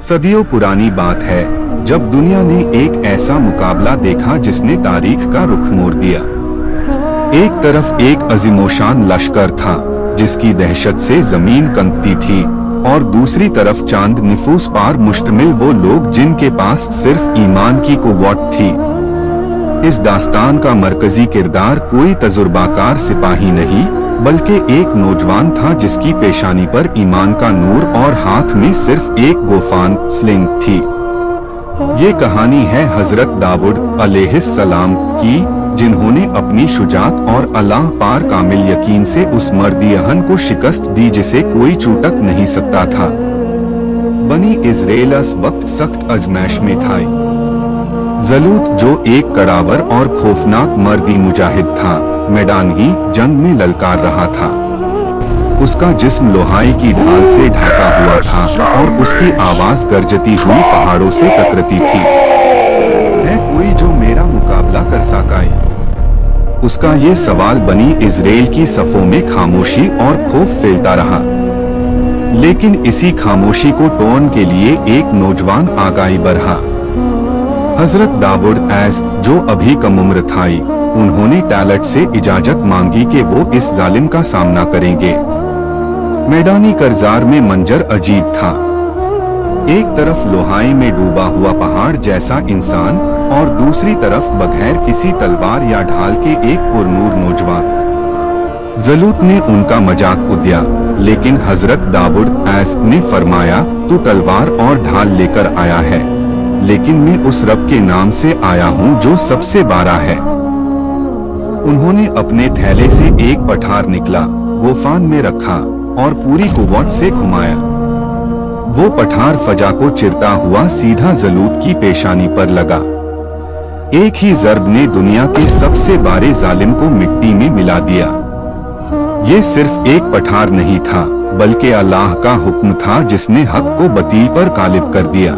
सदियों पुरानी बात है जब दुनिया ने एक ऐसा मुकाबला देखा जिसने तारीख का रुख मोड़ दिया। एक तरफ एक अजीमोशान लश्कर था जिसकी दहशत से जमीन कंपती थी और दूसरी तरफ चांद निफूस पार मुश्तमिल वो लोग जिनके पास सिर्फ ईमान की कुव्वत थी। इस दास्तान का मरकजी किरदार कोई तजुर्बाकार सिपाही नहीं बल्कि एक नौजवान था जिसकी पेशानी पर ईमान का नूर और हाथ में सिर्फ एक गोफान स्लिंग थी। ये कहानी है हजरत दाऊद अलैहिस्सलाम की, जिन्होंने अपनी शुजात और अल्लाह पार कामिल यकीन से उस मर्दियहन को शिकस्त दी जिसे कोई चूटक नहीं सकता था। बनी इज़राइल इस वक्त सख्त आजमाइश में था। जलूत जो एक कड़ावर और खौफनाक मर्दी मुजाहिद था, मैदानी जंग में ललकार रहा था। उसका जिस्म लोहाई की ढाल से ढका हुआ था और उसकी आवाज गरजती हुई पहाड़ों से टकराती थी। है कोई जो मेरा मुकाबला कर सकाए? उसका ये सवाल बनी इज़राइल की सफों में खामोशी और खौफ फैलता रहा। लेकिन इसी खामोशी को तोड़ने के लिए एक नौजवान आगाही बढ़ा। हजरत दाऊद जो अभी कम उम्र था, उन्होंने टैलेंट से इजाजत मांगी कि वो इस जालिम का सामना करेंगे। मैदानी करजार में मंजर अजीब था। एक तरफ लोहाई में डूबा हुआ पहाड़ जैसा इंसान और दूसरी तरफ बगैर किसी तलवार या ढाल के एक पुरनूर नौजवान। जलूत ने उनका मजाक उड़ाया, लेकिन हजरत दाऊद ने फरमाया, तू तलवार और ढाल लेकर आया है, लेकिन मैं उस रब के नाम से आया हूँ जो सबसे बारा है। उन्होंने अपने थैले से एक पठार निकला, गोफान में रखा और पूरी कुव्वत से घुमाया। वो पठार फजा को चिरता हुआ सीधा जलूत की पेशानी पर लगा। एक ही ज़र्ब ने दुनिया के सबसे बारे जालिम को मिट्टी में मिला दिया। ये सिर्फ एक पठार नहीं था बल्कि अल्लाह का हुक्म था जिसने हक को बातिल पर गालिब कर दिया।